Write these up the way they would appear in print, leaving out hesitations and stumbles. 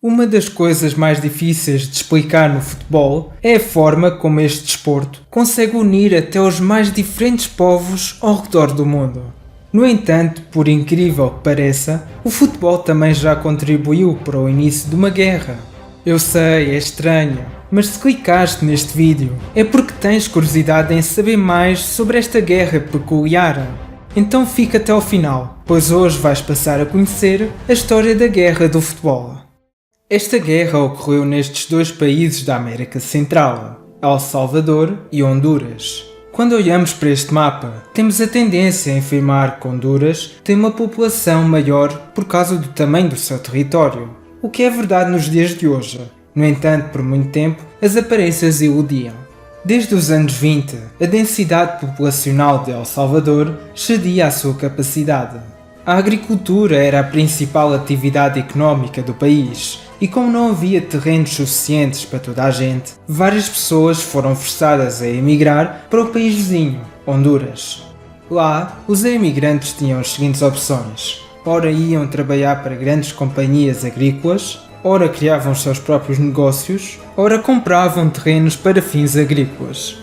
Uma das coisas mais difíceis de explicar no futebol é a forma como este desporto consegue unir até os mais diferentes povos ao redor do mundo. No entanto, por incrível que pareça, o futebol também já contribuiu para o início de uma guerra. Eu sei, é estranho, mas se clicaste neste vídeo é porque tens curiosidade em saber mais sobre esta guerra peculiar. Então fica até ao final, pois hoje vais passar a conhecer a história da guerra do futebol. Esta guerra ocorreu nestes dois países da América Central, El Salvador e Honduras. Quando olhamos para este mapa, temos a tendência a afirmar que Honduras tem uma população maior por causa do tamanho do seu território, o que é verdade nos dias de hoje. No entanto, por muito tempo, as aparências iludiam. Desde os anos 20, a densidade populacional de El Salvador excedia a sua capacidade. A agricultura era a principal atividade económica do país, e como não havia terrenos suficientes para toda a gente, várias pessoas foram forçadas a emigrar para o país vizinho, Honduras. Lá, os imigrantes tinham as seguintes opções: ora iam trabalhar para grandes companhias agrícolas, ora criavam os seus próprios negócios, ora compravam terrenos para fins agrícolas.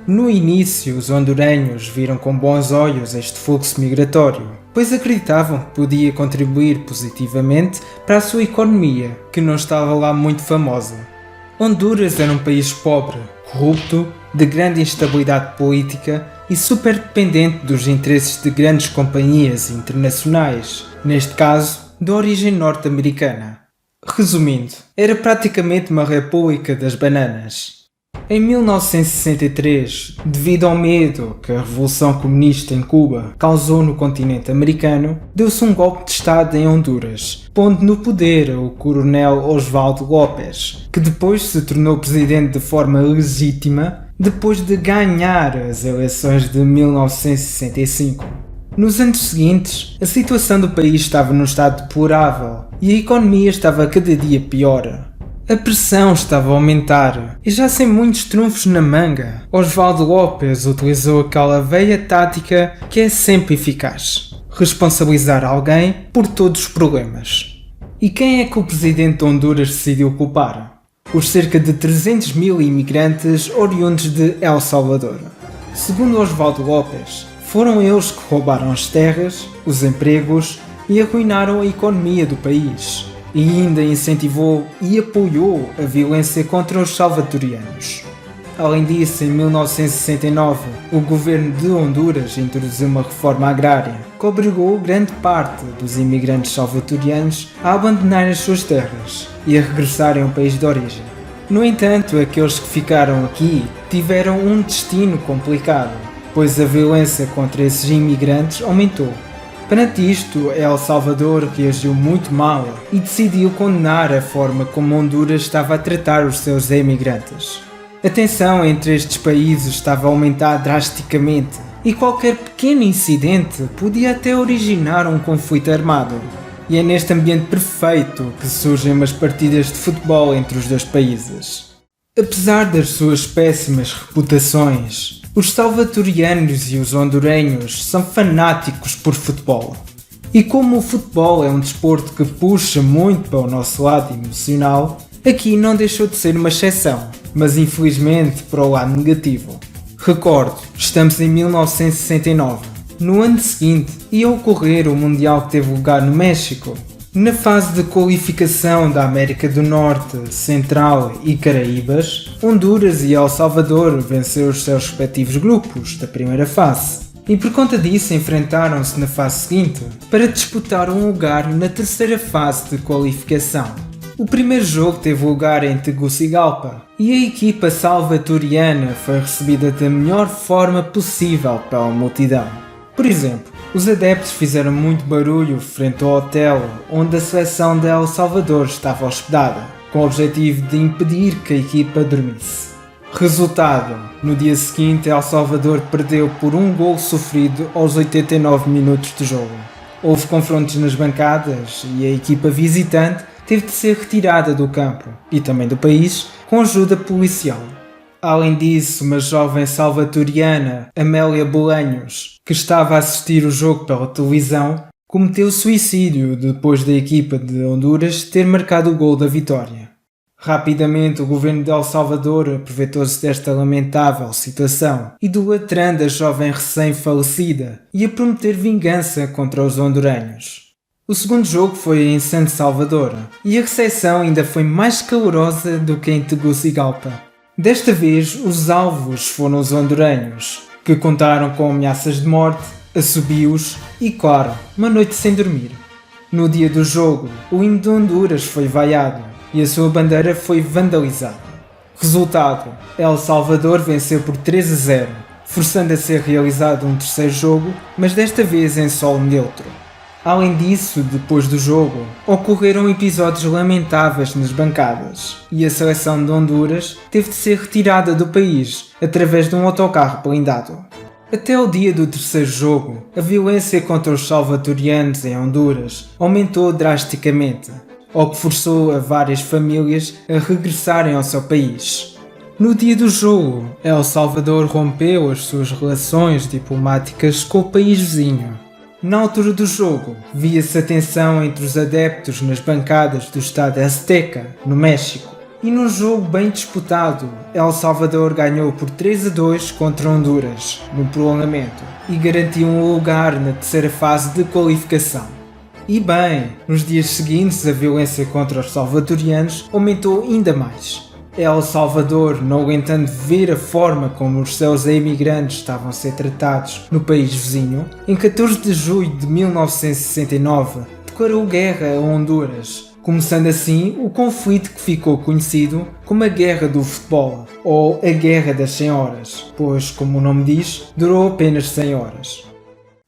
No início, os hondurenhos viram com bons olhos este fluxo migratório, pois acreditavam que podia contribuir positivamente para a sua economia, que não estava lá muito famosa. Honduras era um país pobre, corrupto, de grande instabilidade política e super dependente dos interesses de grandes companhias internacionais, neste caso, de origem norte-americana. Resumindo, era praticamente uma república das bananas. Em 1963, devido ao medo que a Revolução Comunista em Cuba causou no continente americano, deu-se um golpe de Estado em Honduras, pondo no poder o coronel Osvaldo López, que depois se tornou presidente de forma legítima depois de ganhar as eleições de 1965. Nos anos seguintes, a situação do país estava num estado deplorável e a economia estava cada dia pior. A pressão estava a aumentar e já sem muitos trunfos na manga, Osvaldo López utilizou aquela velha tática que é sempre eficaz: responsabilizar alguém por todos os problemas. E quem é que o presidente de Honduras decidiu culpar? Os cerca de 300 mil imigrantes oriundos de El Salvador. Segundo Osvaldo López, foram eles que roubaram as terras, os empregos e arruinaram a economia do país. E ainda incentivou e apoiou a violência contra os salvadorianos. Além disso, em 1969, o governo de Honduras introduziu uma reforma agrária que obrigou grande parte dos imigrantes salvadorianos a abandonar as suas terras e a regressarem ao país de origem. No entanto, aqueles que ficaram aqui tiveram um destino complicado, pois a violência contra esses imigrantes aumentou. Perante isto, El Salvador reagiu muito mal e decidiu condenar a forma como Honduras estava a tratar os seus emigrantes. A tensão entre estes países estava a aumentar drasticamente e qualquer pequeno incidente podia até originar um conflito armado. E é neste ambiente perfeito que surgem umas partidas de futebol entre os dois países. Apesar das suas péssimas reputações, os salvadorianos e os hondurenhos são fanáticos por futebol. E como o futebol é um desporto que puxa muito para o nosso lado emocional, aqui não deixou de ser uma exceção, mas infelizmente para o lado negativo. Recordo, estamos em 1969. No ano seguinte ia ocorrer o Mundial que teve lugar no México. Na fase de qualificação da América do Norte, Central e Caraíbas, Honduras e El Salvador venceram os seus respectivos grupos da primeira fase e por conta disso enfrentaram-se na fase seguinte para disputar um lugar na terceira fase de qualificação. O primeiro jogo teve lugar em Tegucigalpa e a equipa salvadoriana foi recebida da melhor forma possível pela multidão. Por exemplo, os adeptos fizeram muito barulho frente ao hotel onde a seleção de El Salvador estava hospedada, com o objetivo de impedir que a equipa dormisse. Resultado: no dia seguinte El Salvador perdeu por um golo sofrido aos 89 minutos de jogo. Houve confrontos nas bancadas e a equipa visitante teve de ser retirada do campo e também do país com ajuda policial. Além disso, uma jovem salvadoriana, Amélia Bolanhos, que estava a assistir o jogo pela televisão, cometeu suicídio depois da equipa de Honduras ter marcado o gol da vitória. Rapidamente, o governo de El Salvador aproveitou-se desta lamentável situação, idolatrando a jovem recém-falecida e a prometer vingança contra os hondurenhos. O segundo jogo foi em San Salvador e a recepção ainda foi mais calorosa do que em Tegucigalpa. Desta vez, os alvos foram os hondurenhos, que contaram com ameaças de morte, assobios e, claro, uma noite sem dormir. No dia do jogo, o hino de Honduras foi vaiado e a sua bandeira foi vandalizada. Resultado: El Salvador venceu por 3-0, forçando a ser realizado um terceiro jogo, mas desta vez em solo neutro. Além disso, depois do jogo, ocorreram episódios lamentáveis nas bancadas e a seleção de Honduras teve de ser retirada do país através de um autocarro blindado. Até o dia do terceiro jogo, a violência contra os salvadoreanos em Honduras aumentou drasticamente, o que forçou a várias famílias a regressarem ao seu país. No dia do jogo, El Salvador rompeu as suas relações diplomáticas com o país vizinho. Na altura do jogo, via-se a tensão entre os adeptos nas bancadas do estádio Azteca, no México. E num jogo bem disputado, El Salvador ganhou por 3-2 contra Honduras, no prolongamento, e garantiu um lugar na terceira fase de qualificação. E bem, nos dias seguintes a violência contra os salvadorianos aumentou ainda mais. El Salvador, não aguentando ver a forma como os seus imigrantes estavam a ser tratados no país vizinho, em 14 de julho de 1969 declarou guerra a Honduras, começando assim o conflito que ficou conhecido como a Guerra do Futebol, ou a Guerra das 100 Horas, pois, como o nome diz, durou apenas 100 horas.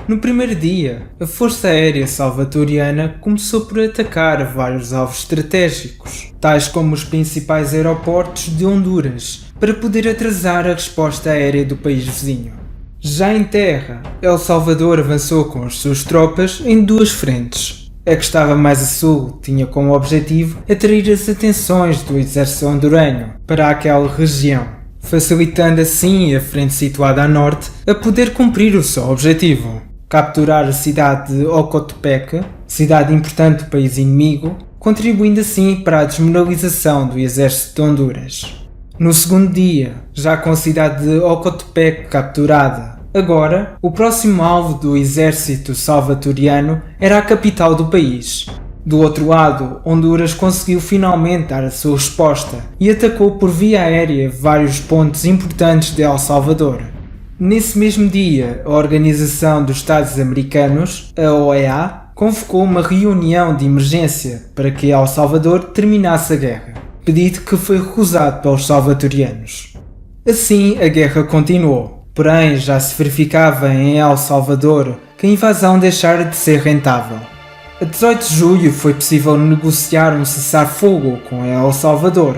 No primeiro dia, a Força Aérea Salvadoriana começou por atacar vários alvos estratégicos, tais como os principais aeroportos de Honduras, para poder atrasar a resposta aérea do país vizinho. Já em terra, El Salvador avançou com as suas tropas em duas frentes. A que estava mais a sul tinha como objetivo atrair as atenções do exército hondurenho para aquela região, facilitando assim a frente situada a norte a poder cumprir o seu objetivo: capturar a cidade de Ocotepec, cidade importante do país inimigo, contribuindo assim para a desmoralização do exército de Honduras. No segundo dia, já com a cidade de Ocotepec capturada, agora o próximo alvo do exército salvadoriano era a capital do país. Do outro lado, Honduras conseguiu finalmente dar a sua resposta e atacou por via aérea vários pontos importantes de El Salvador. Nesse mesmo dia, a Organização dos Estados Americanos, a OEA, convocou uma reunião de emergência para que El Salvador terminasse a guerra, pedido que foi recusado pelos salvadorianos. Assim, a guerra continuou, porém já se verificava em El Salvador que a invasão deixara de ser rentável. A 18 de julho foi possível negociar um cessar-fogo com El Salvador.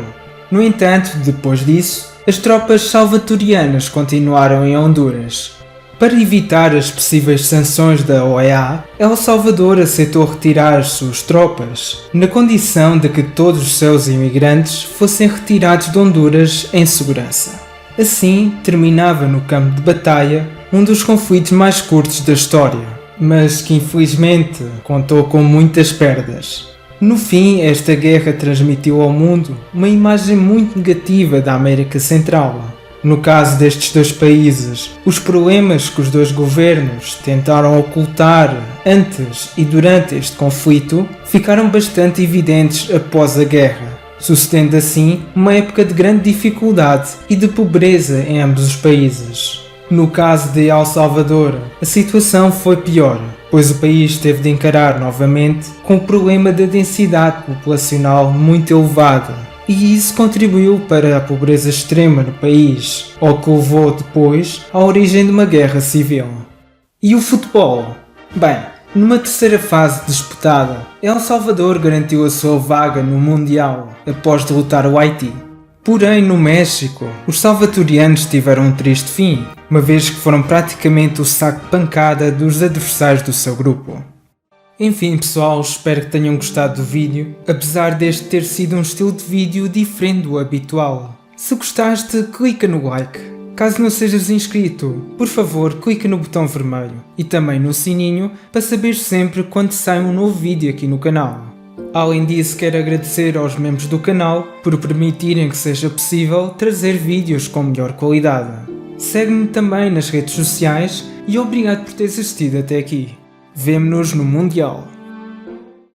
No entanto, depois disso, as tropas salvadorianas continuaram em Honduras. Para evitar as possíveis sanções da OEA, El Salvador aceitou retirar as suas tropas, na condição de que todos os seus imigrantes fossem retirados de Honduras em segurança. Assim, terminava no campo de batalha um dos conflitos mais curtos da história, mas que infelizmente contou com muitas perdas. No fim, esta guerra transmitiu ao mundo uma imagem muito negativa da América Central. No caso destes dois países, os problemas que os dois governos tentaram ocultar antes e durante este conflito ficaram bastante evidentes após a guerra, sucedendo assim uma época de grande dificuldade e de pobreza em ambos os países. No caso de El Salvador, a situação foi pior, pois o país teve de encarar novamente com o problema da densidade populacional muito elevada, e isso contribuiu para a pobreza extrema no país, o que levou depois à origem de uma guerra civil. E o futebol? Bem, numa terceira fase disputada, El Salvador garantiu a sua vaga no Mundial após derrotar o Haiti. Porém, no México, os salvadorianos tiveram um triste fim, uma vez que foram praticamente o saco de pancada dos adversários do seu grupo. Enfim pessoal, espero que tenham gostado do vídeo, apesar deste ter sido um estilo de vídeo diferente do habitual. Se gostaste, clica no like. Caso não sejas inscrito, por favor clica no botão vermelho e também no sininho para saber sempre quando sai um novo vídeo aqui no canal. Além disso, quero agradecer aos membros do canal por permitirem que seja possível trazer vídeos com melhor qualidade. Segue-me também nas redes sociais e obrigado por teres assistido até aqui. Vemo-nos no Mundial.